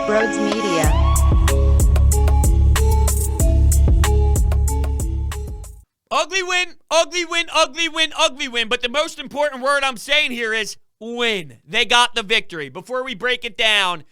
Broads Media. Ugly win, ugly win, ugly win, ugly win. But the most important word I'm saying here is win. They got the victory. Before we break it down,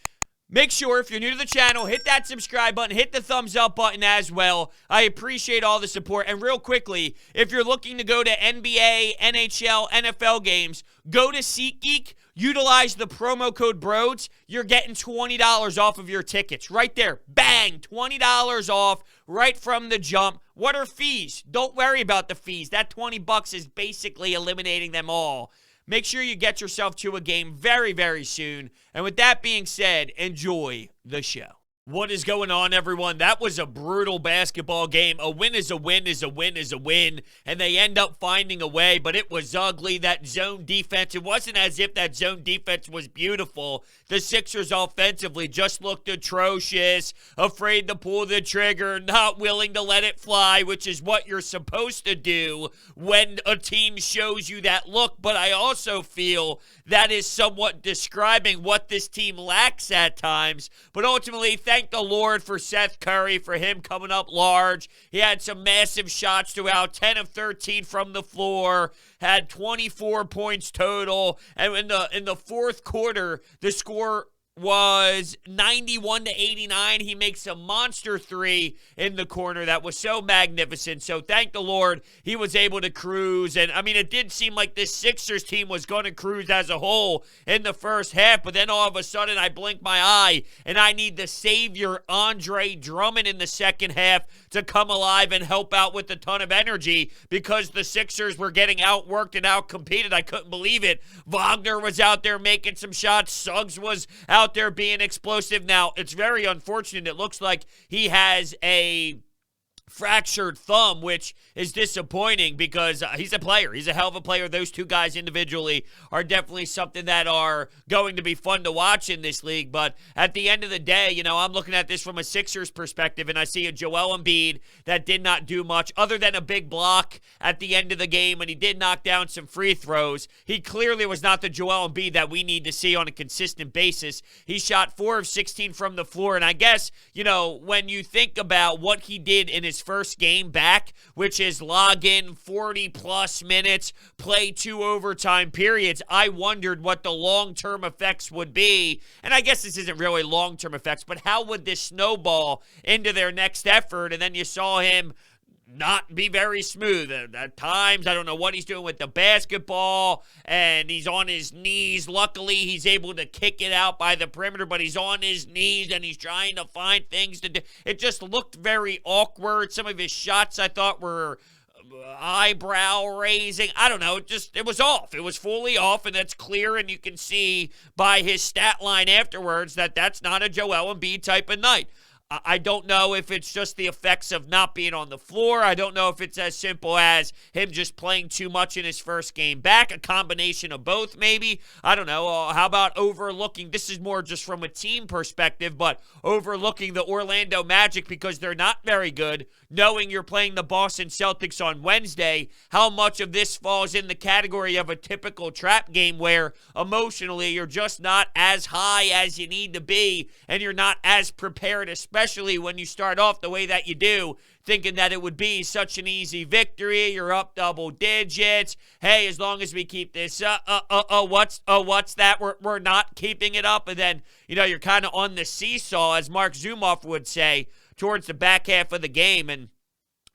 make sure if you're new to the channel, hit that subscribe button, hit the thumbs up button as well. I appreciate all the support. And real quickly, if you're looking to go to NBA, NHL, NFL games, go to SeatGeek. Utilize the promo code BROADS. You're getting $20 off of your tickets. Right there. Bang! $20 off right from the jump. What are fees? Don't worry about the fees. That $20 is basically eliminating them all. Make sure you get yourself to a game very, very soon. And with that being said, enjoy the show. What is going on, everyone? That was a brutal basketball game. A win is a win is a win is a win. And they end up finding a way, but it was ugly. That zone defense, it wasn't as if that zone defense was beautiful. The Sixers offensively just looked atrocious, afraid to pull the trigger, not willing to let it fly, which is what you're supposed to do when a team shows you that look. But I also feel that is somewhat describing what this team lacks at times. But ultimately, thank the Lord for Seth Curry, for him coming up large. He had some massive shots throughout, 10 of 13 from the floor, had 24 points total. And in the fourth quarter, the score was 91-89. He makes a monster three in the corner that was so magnificent. So thank the Lord he was able to cruise. And I mean, it did seem like this Sixers team was going to cruise as a whole in the first half, but then all of a sudden I blink my eye and I need the savior Andre Drummond in the second half to come alive and help out with a ton of energy, because the Sixers were getting outworked and outcompeted. I couldn't believe it. Wagner was out there making some shots. Suggs was out there being explosive. Now, it's very unfortunate. It looks like he has a fractured thumb, which is disappointing because he's a player. He's a hell of a player. Those two guys individually are definitely something that are going to be fun to watch in this league. But at the end of the day, you know, I'm looking at this from a Sixers perspective, and I see a Joel Embiid that did not do much other than a big block at the end of the game, and he did knock down some free throws. He clearly was not the Joel Embiid that we need to see on a consistent basis. He shot 4 of 16 from the floor, and I guess, you know, when you think about what he did in his first game back, which is log in 40-plus minutes, play 2 overtime periods, I wondered what the long-term effects would be. And I guess this isn't really long-term effects, but how would this snowball into their next effort? And then you saw him not be very smooth at times. I don't know what he's doing with the basketball, and he's on his knees. Luckily, he's able to kick it out by the perimeter, but he's on his knees, and he's trying to find things to do. It just looked very awkward. Some of his shots I thought were eyebrow raising. I don't know. It was off. It was fully off, and that's clear, and you can see by his stat line afterwards that that's not a Joel Embiid type of night. I don't know if it's just the effects of not being on the floor. I don't know if it's as simple as him just playing too much in his first game back. A combination of both, maybe. I don't know. How about overlooking? This is more just from a team perspective, but overlooking the Orlando Magic because they're not very good, knowing you're playing the Boston Celtics on Wednesday. How much of this falls in the category of a typical trap game where emotionally you're just not as high as you need to be, and you're not as prepared, especially when you start off the way that you do, thinking that it would be such an easy victory. You're up double digits. Hey, as long as we keep this, what's that? We're not keeping it up. And then, you know, you're kind of on the seesaw, as Mark Zumoff would say, towards the back half of the game. And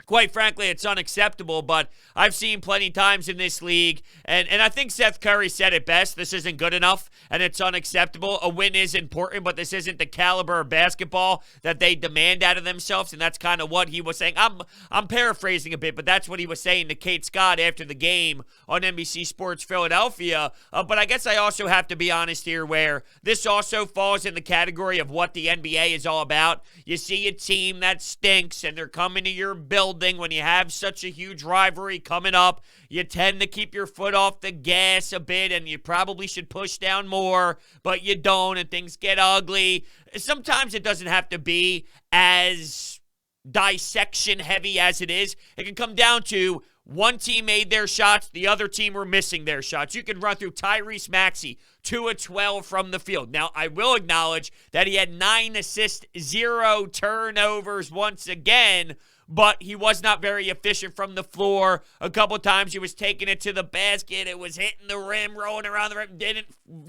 quite frankly, it's unacceptable, but I've seen plenty times in this league, and I think Seth Curry said it best. This isn't good enough, and it's unacceptable. A win is important, but this isn't the caliber of basketball that they demand out of themselves, and that's kind of what he was saying. I'm paraphrasing a bit, but that's what he was saying to Kate Scott after the game on NBC Sports Philadelphia. But I guess I also have to be honest here, where this also falls in the category of what the NBA is all about. You see a team that stinks, and they're coming to your building when you have such a huge rivalry coming up. You tend to keep your foot off the gas a bit, and you probably should push down more, but you don't, and things get ugly. Sometimes it doesn't have to be as dissection heavy as it is. It can come down to one team made their shots, the other team were missing their shots. You can run through Tyrese Maxey, 2 of 12 from the field. Now, I will acknowledge that he had 9 assists, 0 turnovers once again, but he was not very efficient from the floor. A couple times he was taking it to the basket. It was hitting the rim, rolling around the rim,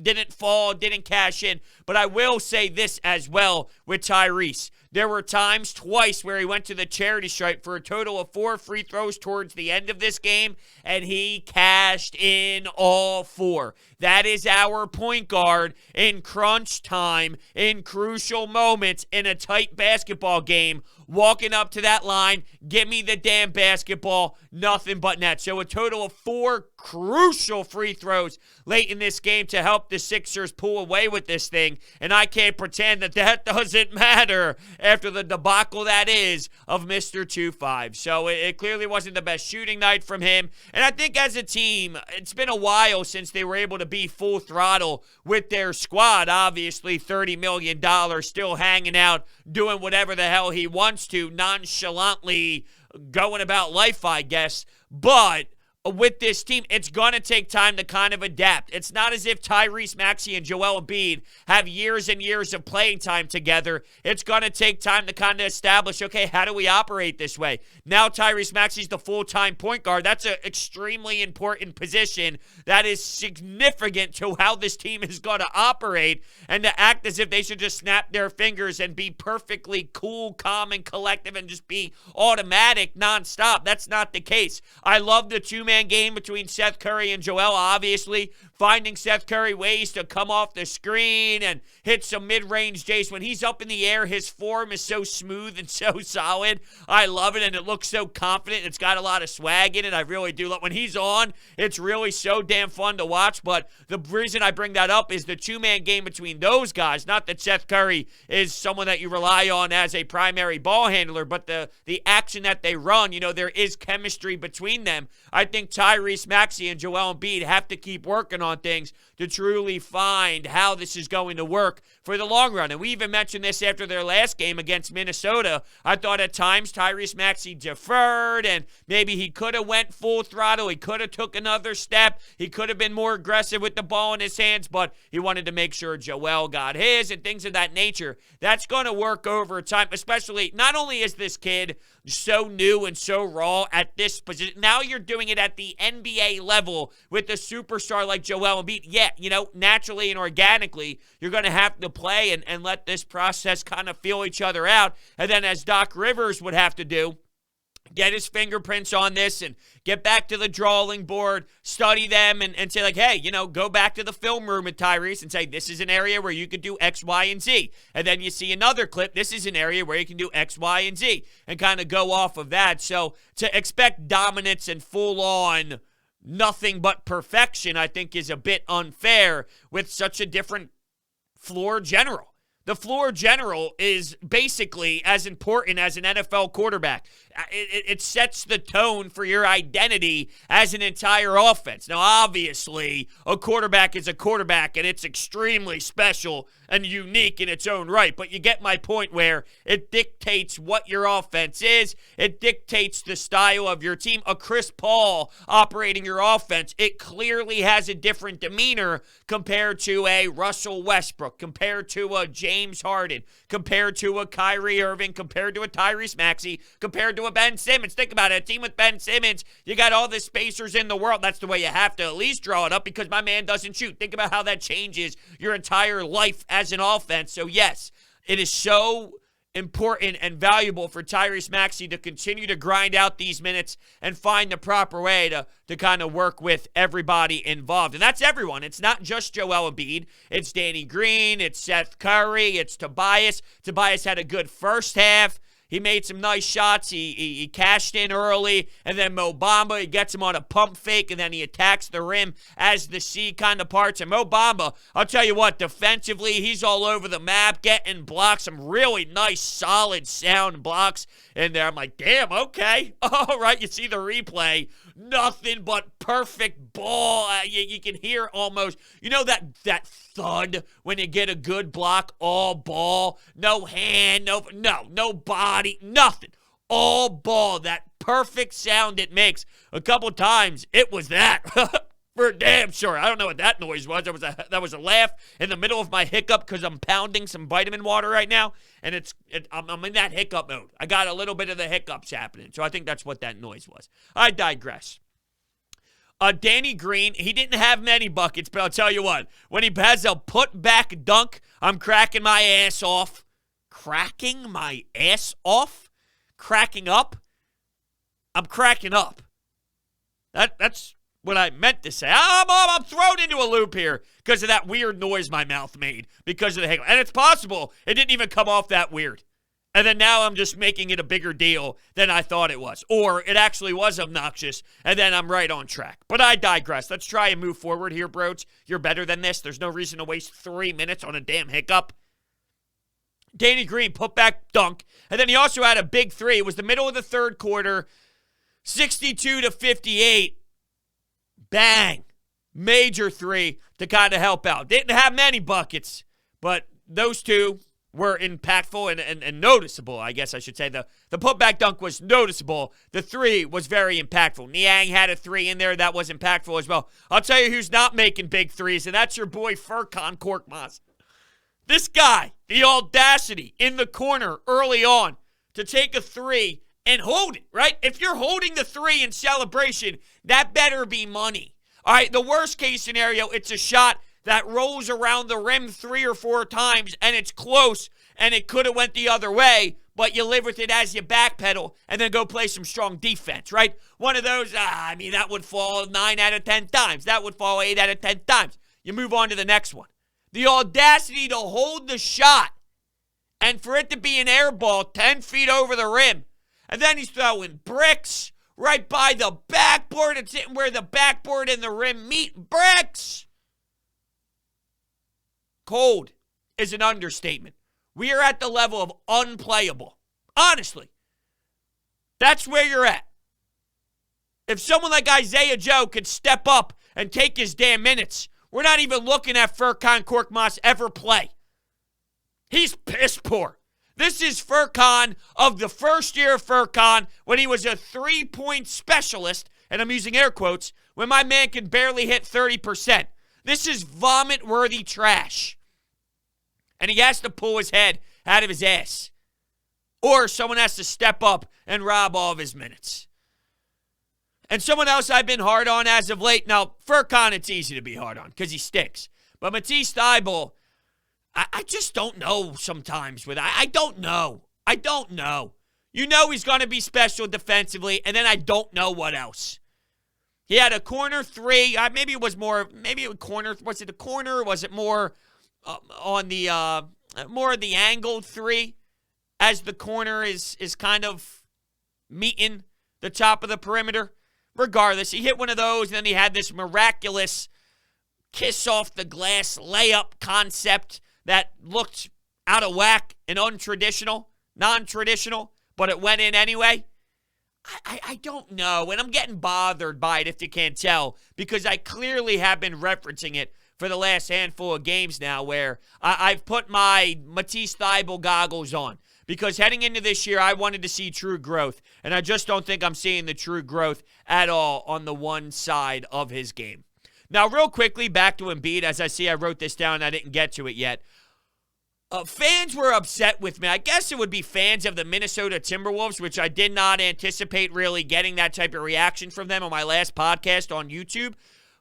didn't fall, didn't cash in. But I will say this as well with Tyrese. There were times, twice, where he went to the charity stripe for a total of 4 free throws towards the end of this game, and he cashed in all 4. That is our point guard in crunch time, in crucial moments, in a tight basketball game, walking up to that line, give me the damn basketball, nothing but net. So a total of 4 crucial free throws late in this game to help the Sixers pull away with this thing, and I can't pretend that that doesn't matter after the debacle that is of Mr. 2-5. So it clearly wasn't the best shooting night from him, and I think as a team, it's been a while since they were able to be full throttle with their squad. Obviously, $30 million still hanging out, doing whatever the hell he wants to, nonchalantly going about life, I guess. But with this team, it's going to take time to kind of adapt. It's not as if Tyrese Maxey and Joel Embiid have years and years of playing time together. It's going to take time to kind of establish, okay, how do we operate this way? Now Tyrese Maxey's the full-time point guard. That's an extremely important position that is significant to how this team is going to operate, and to act as if they should just snap their fingers and be perfectly cool, calm, and collective and just be automatic nonstop. That's not the case. I love the two-man game between Seth Curry and Joel, obviously. Finding Seth Curry ways to come off the screen and hit some mid-range Jays. When he's up in the air, his form is so smooth and so solid. I love it, and it looks so confident. It's got a lot of swag in it. I really do love when he's on. It's really so damn fun to watch, but the reason I bring that up is the two-man game between those guys. Not that Seth Curry is someone that you rely on as a primary ball handler, but the action that they run, there is chemistry between them. I think Tyrese Maxey and Joel Embiid have to keep working on things to truly find how this is going to work for the long run. And we even mentioned this after their last game against Minnesota. I thought at times Tyrese Maxey deferred, and maybe he could have went full throttle. He could have took another step. He could have been more aggressive with the ball in his hands, but he wanted to make sure Joel got his and things of that nature. That's going to work over time, especially not only is this kid so new and so raw at this position, now you're doing it at the NBA level with a superstar like Joel Embiid. Yeah, naturally and organically, you're going to have to play and let this process kind of feel each other out. And then as Doc Rivers would have to do, get his fingerprints on this and get back to the drawing board, study them, and say, like, hey, go back to the film room with Tyrese and say, this is an area where you could do X, Y, and Z. And then you see another clip, this is an area where you can do X, Y, and Z, and kind of go off of that. So to expect dominance and full-on nothing but perfection, I think, is a bit unfair with such a different floor general. The floor general is basically as important as an NFL quarterback. It sets the tone for your identity as an entire offense. Now, obviously, a quarterback is a quarterback, and it's extremely special and unique in its own right. But you get my point where it dictates what your offense is. It dictates the style of your team. A Chris Paul operating your offense, it clearly has a different demeanor compared to a Russell Westbrook, compared to a James Harden, compared to a Kyrie Irving, compared to a Tyrese Maxey, compared to a Ben Simmons. Think about it. A team with Ben Simmons, you got all the spacers in the world. That's the way you have to at least draw it up because my man doesn't shoot. Think about how that changes your entire life as an offense. So, yes, it is so important and valuable for Tyrese Maxey to continue to grind out these minutes and find the proper way to kind of work with everybody involved. And that's everyone. It's not just Joel Embiid. It's Danny Green. It's Seth Curry. It's Tobias. Tobias had a good first half. He made some nice shots. He cashed in early. And then Mo Bamba, he gets him on a pump fake, and then he attacks the rim as the C kind of parts. And Mo Bamba, I'll tell you what, defensively, he's all over the map, getting blocks, some really nice, solid, sound blocks in there. I'm like, damn, okay. All right, you see the replay. Nothing but perfect ball. You can hear almost, that thud when you get a good block, all ball, no hand, no body, nothing. All ball, that perfect sound it makes. A couple times, it was that. For damn sure. I don't know what that noise was. That was a laugh in the middle of my hiccup because I'm pounding some vitamin water right now, and I'm in that hiccup mode. I got a little bit of the hiccups happening, so I think that's what that noise was. I digress. Danny Green, he didn't have many buckets, but I'll tell you what. When he has a put-back dunk, I'm cracking my ass off. Cracking my ass off? Cracking up? I'm cracking up. That's what I meant to say. I'm thrown into a loop here because of that weird noise my mouth made because of the hiccup. And it's possible it didn't even come off that weird. And then now I'm just making it a bigger deal than I thought it was. Or it actually was obnoxious, and then I'm right on track. But I digress. Let's try and move forward here, Broach. You're better than this. There's no reason to waste 3 minutes on a damn hiccup. Danny Green, put back dunk. And then he also had a big three. It was the middle of the third quarter, 62-58. Bang. Major three to kind of help out. Didn't have many buckets, but those two were impactful and noticeable, I guess I should say. The putback dunk was noticeable. The three was very impactful. Niang had a three in there that was impactful as well. I'll tell you who's not making big threes, and that's your boy Furkan Korkmaz. This guy, the audacity in the corner early on to take a three and hold it, right? If you're holding the three in celebration, that better be money. All right, the worst case scenario, it's a shot that rolls around the rim 3 or 4 times, and it's close, and it could have went the other way, but you live with it as you backpedal and then go play some strong defense, right? One of those, that would fall 9 out of 10 times. That would fall 8 out of 10 times. You move on to the next one. The audacity to hold the shot and for it to be an air ball 10 feet over the rim, and then he's throwing bricks right by the backboard. It's hitting where the backboard and the rim meet. Bricks! Cold is an understatement. We are at the level of unplayable. Honestly. That's where you're at. If someone like Isaiah Joe could step up and take his damn minutes, we're not even looking at Furkan Korkmaz ever play. He's piss poor. This is Furkan of the first year of Furkan when he was a three-point specialist, and I'm using air quotes, when my man could barely hit 30%. This is vomit-worthy trash. And he has to pull his head out of his ass. Or someone has to step up and rob all of his minutes. And someone else I've been hard on as of late. Now, Furkan, it's easy to be hard on because he stinks. But Matisse Thybulle, I just don't know sometimes with I don't know. I don't know. You know he's going to be special defensively, and then I don't know what else. He had a corner three. Maybe it was corner. Was it a corner or was it more on the more of the angled three as the corner is kind of meeting the top of the perimeter? Regardless, he hit one of those, and then he had this miraculous kiss off the glass layup concept that looked out of whack and untraditional, non-traditional, but it went in anyway. I don't know, and I'm getting bothered by it if you can't tell, because I clearly have been referencing it for the last handful of games now where I've put my Matisse Thybulle goggles on. Because heading into this year, I wanted to see true growth, and I just don't think I'm seeing the true growth at all on the one side of his game. Now, real quickly, back to Embiid. As I see, I wrote this down. I didn't get to it yet. Fans were upset with me. I guess it would be fans of the Minnesota Timberwolves, which I did not anticipate really getting that type of reaction from them on my last podcast on YouTube.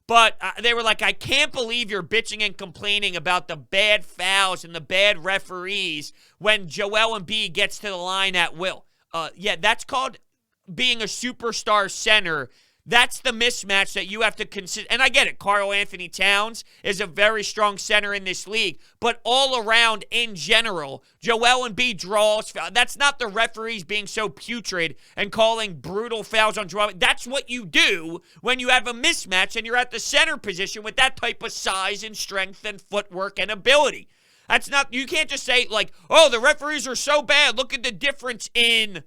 But they were like, I can't believe you're bitching and complaining about the bad fouls and the bad referees when Joel Embiid gets to the line at will. Yeah, that's called being a superstar center. That's the mismatch that you have to consider. And I get it. Karl Anthony Towns is a very strong center in this league. But all around, in general, Joel Embiid draws fouls. That's not the referees being so putrid and calling brutal fouls on Joel. That's what you do when you have a mismatch and you're at the center position with that type of size and strength and footwork and ability. That's not, you can't just say like, oh, the referees are so bad. Look at the difference in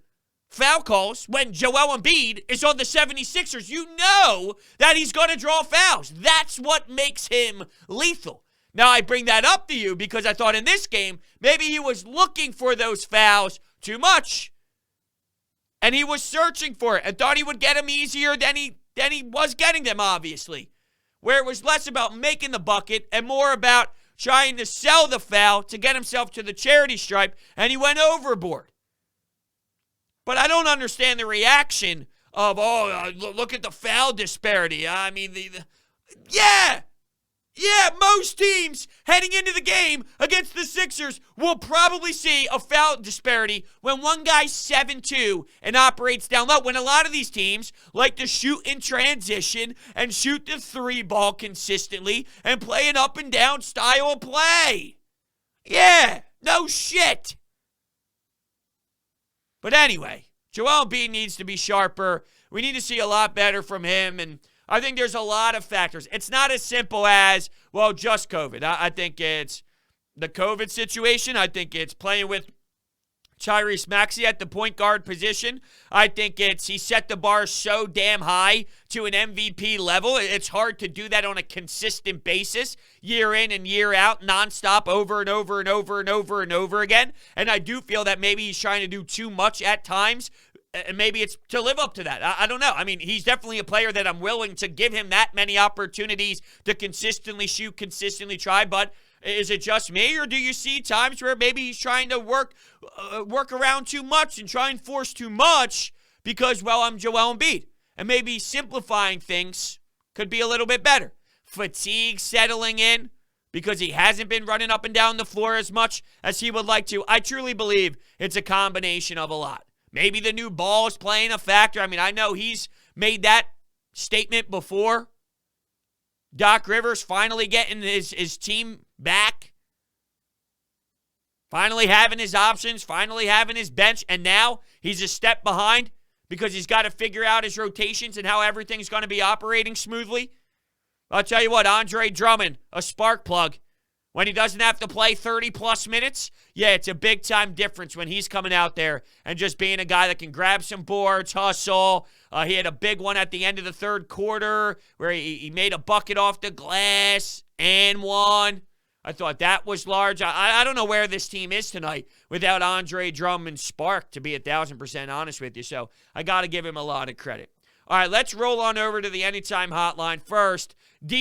foul calls when Joel Embiid is on the 76ers. You know that he's going to draw fouls. That's what makes him lethal. Now, I bring that up to you because I thought in this game, maybe he was looking for those fouls too much. And he was searching for it and thought he would get them easier than he was getting them, obviously. where it was less about making the bucket and more about trying to sell the foul to get himself to the charity stripe, and he went overboard. But I don't understand the reaction of, look at the foul disparity. I mean, Yeah, most teams heading into the game against the Sixers will probably see a foul disparity when one guy's 7'2" and operates down low. When a lot of these teams like to shoot in transition and shoot the three ball consistently and play an up and down style of play. Yeah, no shit. But anyway, Joel Embiid needs to be sharper. We need to see a lot better from him, and I think there's a lot of factors. It's not as simple as, well, just COVID. I think it's the COVID situation. I think it's playing with Tyrese Maxey at the point guard position. I think it's he set the bar so damn high to an MVP level. It's hard to do that on a consistent basis, year in and year out, nonstop, over and over and over and over and over again. And I do feel that maybe he's trying to do too much at times. And maybe it's to live up to that. I don't know. I mean, he's definitely a player that I'm willing to give him that many opportunities to consistently shoot, consistently try. But is it just me, or do you see times where maybe he's trying to work around too much and try and force too much because, well, I'm Joel Embiid? And maybe simplifying things could be a little bit better. Fatigue settling in because he hasn't been running up and down the floor as much as he would like to. I truly believe it's a combination of a lot. Maybe the new ball is playing a factor. I mean, I know he's made that statement before. Doc Rivers finally getting his team back. Finally having his options. Finally having his bench. And now he's a step behind because he's got to figure out his rotations and how everything's going to be operating smoothly. I'll tell you what, Andre Drummond, a spark plug. When he doesn't have to play 30-plus minutes, yeah, it's a big-time difference when he's coming out there and just being a guy that can grab some boards, hustle. He had a big one at the end of the third quarter where he made a bucket off the glass and one. I thought that was large. I don't know where this team is tonight without Andre Drummond's spark, to be 1,000% honest with you. So I got to give him a lot of credit. All right, let's roll on over to the Anytime Hotline. First,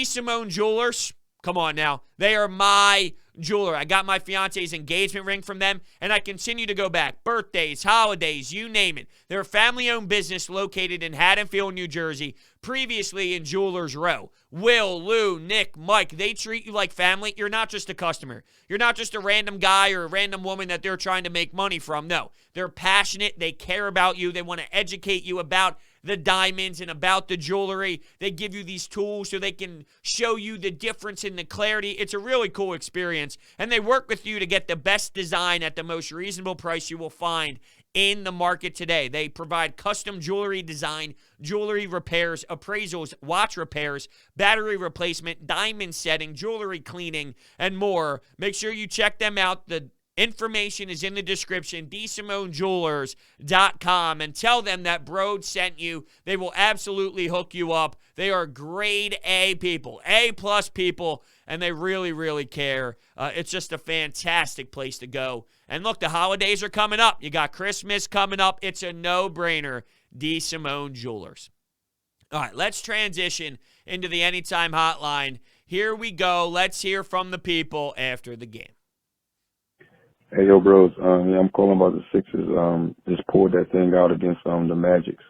Simone Jewelers. Come on now. They are my jeweler. I got my fiance's engagement ring from them, and I continue to go back. Birthdays, holidays, you name it. They're a family-owned business located in Haddonfield, New Jersey, previously in Jewelers Row. Will, Lou, Nick, Mike, they treat you like family. You're not just a customer. You're not just a random guy or a random woman that they're trying to make money from. No, they're passionate. They care about you. They want to educate you about the diamonds and about the jewelry. They give you these tools so they can show you the difference in the clarity. It's a really cool experience, and they work with you to get the best design at the most reasonable price you will find in the market today. They provide custom jewelry design, jewelry repairs, appraisals, watch repairs, battery replacement, diamond setting, jewelry cleaning, and more. Make sure you check them out. The information is in the description, DSimoneJewelers.com, and tell them that Brode sent you. They will absolutely hook you up. They are grade A people, A+ people, and they really, really care. It's just a fantastic place to go. And look, the holidays are coming up. You got Christmas coming up. It's a no-brainer, Simone Jewelers. All right, let's transition into the Anytime Hotline. Here we go. Let's hear from the people after the game. Hey, yo, bros. Yeah, I'm calling about the Sixers. Just pulled that thing out against the Magics.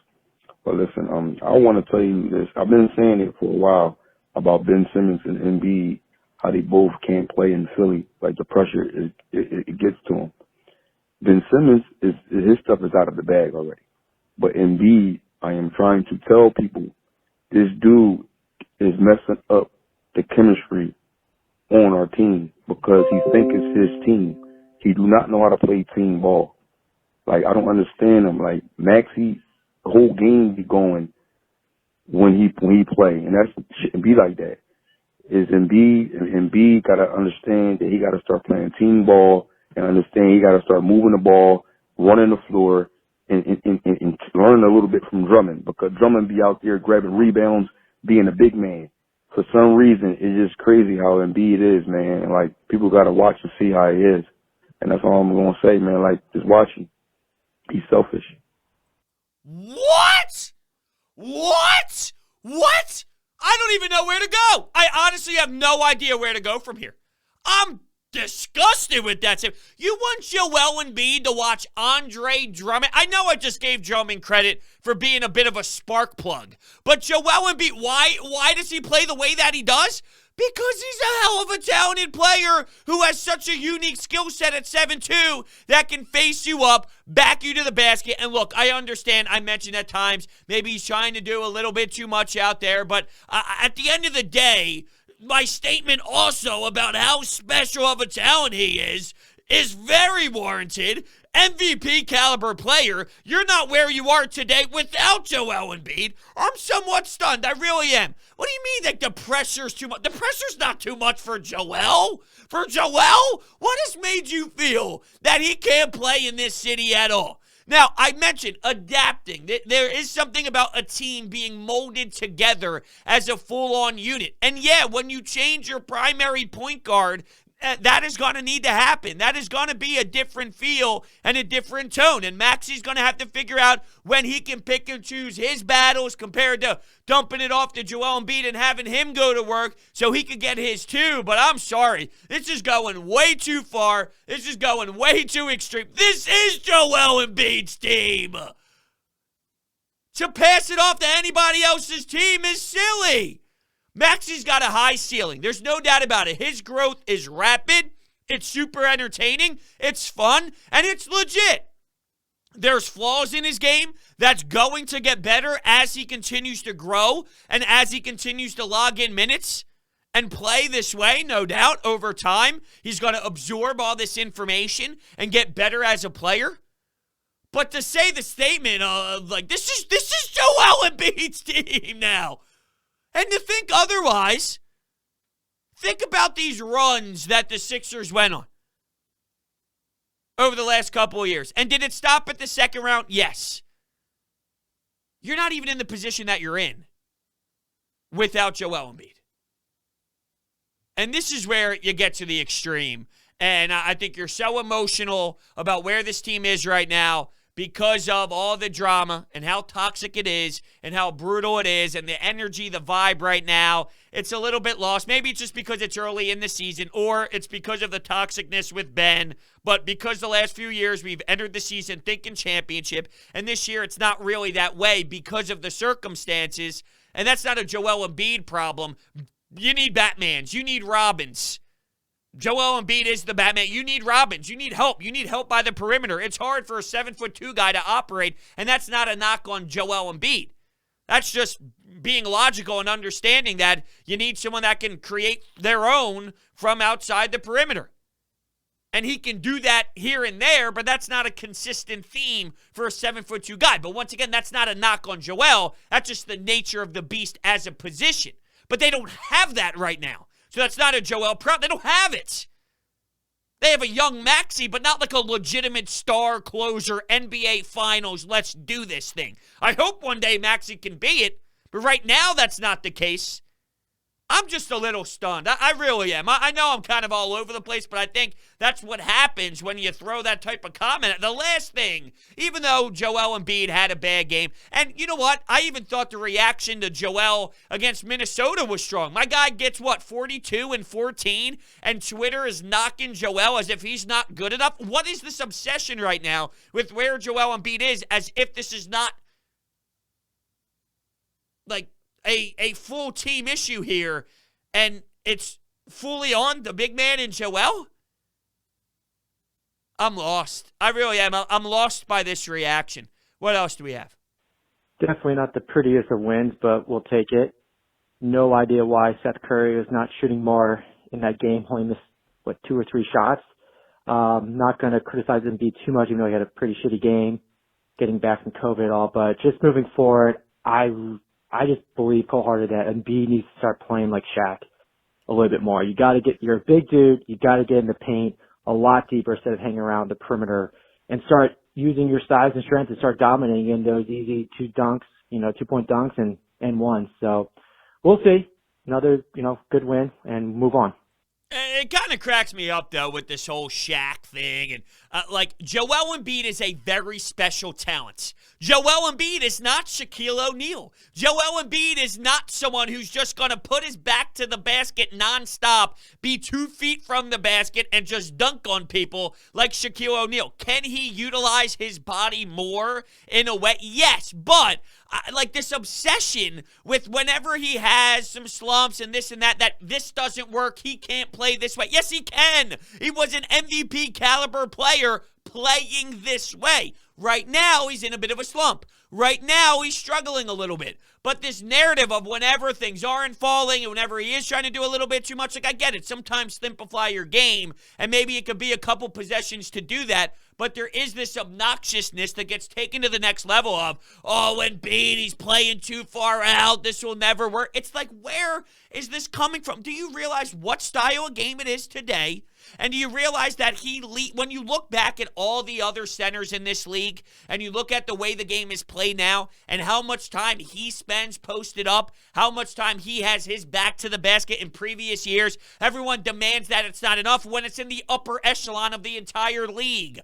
But listen, I want to tell you this. I've been saying it for a while about Ben Simmons and Embiid, how they both can't play in Philly. Like, the pressure, it gets to them. Ben Simmons, his stuff is out of the bag already. But Embiid, I am trying to tell people, this dude is messing up the chemistry on our team because he thinks it's his team. He do not know how to play team ball. Like, I don't understand him. Like, Maxey, the whole game be going when he play, and that shouldn't be like that. Is Embiid got to understand that he got to start playing team ball and understand he got to start moving the ball, running the floor, and learning a little bit from Drummond, because Drummond be out there grabbing rebounds, being a big man. For some reason, it's just crazy how Embiid is, man. And, like, people got to watch to see how he is. And that's all I'm going to say, man. Like, just watch him. He's selfish. What? I don't even know where to go. I honestly have no idea where to go from here. I'm disgusted with that. You want Joel Embiid to watch Andre Drummond? I know I just gave Drummond credit for being a bit of a spark plug, but Joel Embiid, why does he play the way that he does? Because he's a hell of a talented player who has such a unique skill set at 7'2" that can face you up, back you to the basket. And look, I understand, I mentioned at times, maybe he's trying to do a little bit too much out there, but at the end of the day, my statement also about how special of a talent he is very warranted. MVP caliber player. You're not where you are today without Joel Embiid. I'm somewhat stunned. I really am. What do you mean that the pressure's too much? The pressure's not too much for Joel. For Joel? What has made you feel that he can't play in this city at all? Now, I mentioned adapting. There is something about a team being molded together as a full-on unit. And yeah, when you change your primary point guard, that is going to need to happen. That is going to be a different feel and a different tone. And Maxey's going to have to figure out when he can pick and choose his battles compared to dumping it off to Joel Embiid and having him go to work so he could get his too. But I'm sorry. This is going way too far. This is going way too extreme. This is Joel Embiid's team. To pass it off to anybody else's team is silly. Maxey's got a high ceiling. There's no doubt about it. His growth is rapid. It's super entertaining. It's fun. And it's legit. There's flaws in his game that's going to get better as he continues to grow and as he continues to log in minutes and play this way, no doubt, over time. He's going to absorb all this information and get better as a player. But to say the statement of, like, this is Joel Embiid's team now. And to think otherwise, think about these runs that the Sixers went on over the last couple of years. And did it stop at the second round? Yes. You're not even in the position that you're in without Joel Embiid. And this is where you get to the extreme. And I think you're so emotional about where this team is right now because of all the drama and how toxic it is and how brutal it is and the energy, the vibe right now. It's a little bit lost. Maybe it's just because it's early in the season or it's because of the toxicness with Ben. But because the last few years we've entered the season thinking championship, and this year it's not really that way because of the circumstances. And that's not a Joel Embiid problem. You need Batmans. You need Robins. Joel Embiid is the Batman. You need Robins. You need help. You need help by the perimeter. It's hard for a 7'2" guy to operate, and that's not a knock on Joel Embiid. That's just being logical and understanding that you need someone that can create their own from outside the perimeter. And he can do that here and there, but that's not a consistent theme for a 7'2" guy. But once again, that's not a knock on Joel. That's just the nature of the beast as a position. But they don't have that right now. So that's not a Joel problem. They don't have it. They have a young Maxey, but not like a legitimate star closer, NBA Finals, let's do this thing. I hope one day Maxey can be it, but right now that's not the case. I'm just a little stunned. I really am. I know I'm kind of all over the place, but I think that's what happens when you throw that type of comment. The last thing, even though Joel Embiid had a bad game, and you know what? I even thought the reaction to Joel against Minnesota was strong. My guy gets, 42 and 14, and Twitter is knocking Joel as if he's not good enough. What is this obsession right now with where Joel Embiid is as if this is not, like, a full team issue here, and it's fully on the big man in Joel? I'm lost. I really am. I'm lost by this reaction. What else do we have? Definitely not the prettiest of wins, but we'll take it. No idea why Seth Curry is not shooting more in that game. Only missed, 2 or 3 shots. Not going to criticize him too much, even though he had a pretty shitty game getting back from COVID and all. But just moving forward, I just believe cold-hearted that Embiid needs to start playing like Shaq a little bit more. You're a big dude. You got to get in the paint a lot deeper instead of hanging around the perimeter and start using your size and strength to start dominating in those easy 2-point dunks and ones. So we'll see. Another, good win and move on. It kind of cracks me up, though, with this whole Shaq thing. And, Joel Embiid is a very special talent. Joel Embiid is not Shaquille O'Neal. Joel Embiid is not someone who's just going to put his back to the basket nonstop, be 2 feet from the basket, and just dunk on people like Shaquille O'Neal. Can he utilize his body more in a way? Yes, but this obsession with whenever he has some slumps and this and that this doesn't work, he can't play this way. Yes, he can. He was an MVP caliber player playing this way. Right now, he's in a bit of a slump. Right now, he's struggling a little bit. But this narrative of whenever things aren't falling and whenever he is trying to do a little bit too much, I get it. Sometimes simplify your game, and maybe it could be a couple possessions to do that. But there is this obnoxiousness that gets taken to the next level of, Embiid, he's playing too far out. This will never work. It's like, where is this coming from? Do you realize what style of game it is today? And do you realize that when you look back at all the other centers in this league and you look at the way the game is played now and how much time he spends posted up, how much time he has his back to the basket in previous years, everyone demands that it's not enough when it's in the upper echelon of the entire league.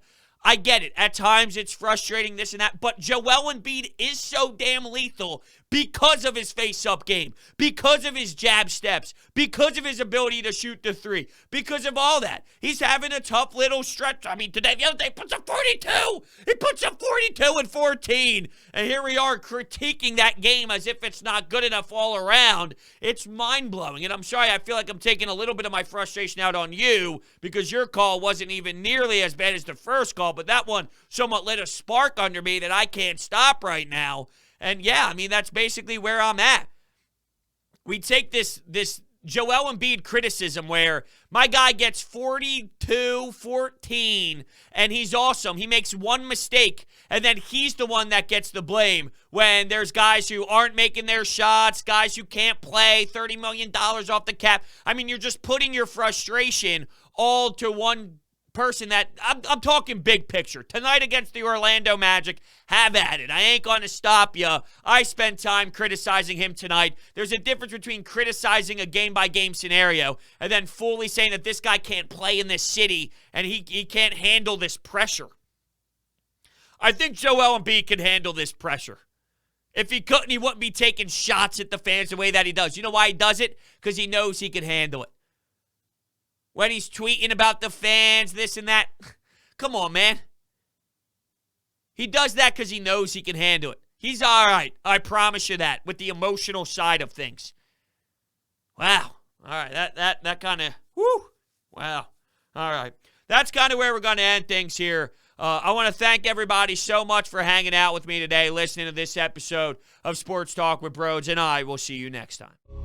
I get it. At times it's frustrating, this and that. But Joel Embiid is so damn lethal because of his face-up game, because of his jab steps, because of his ability to shoot the three, because of all that. He's having a tough little stretch. I mean, the other day, he puts up 42. He puts up 42 and 14. And here we are critiquing that game as if it's not good enough all around. It's mind-blowing. And I'm sorry, I feel like I'm taking a little bit of my frustration out on you because your call wasn't even nearly as bad as the first call, but that one somewhat lit a spark under me that I can't stop right now. And yeah, I mean, that's basically where I'm at. We take this Joel Embiid criticism where my guy gets 42, 14, and he's awesome. He makes one mistake, and then he's the one that gets the blame when there's guys who aren't making their shots, guys who can't play, $30 million off the cap. I mean, you're just putting your frustration all to one person that I'm talking big picture. Tonight against the Orlando Magic, have at it. I ain't going to stop you. I spent time criticizing him tonight. There's a difference between criticizing a game-by-game scenario and then fully saying that this guy can't play in this city and he can't handle this pressure. I think Joel Embiid can handle this pressure. If he couldn't, he wouldn't be taking shots at the fans the way that he does. You know why he does it? Because he knows he can handle it. When he's tweeting about the fans, this and that. Come on, man. He does that because he knows he can handle it. He's all right. I promise you that, with the emotional side of things. Wow. All right. That kind of, whoo. Wow. All right. That's kind of where we're going to end things here. I want to thank everybody so much for hanging out with me today, listening to this episode of Sports Talk with Broads, and I will see you next time.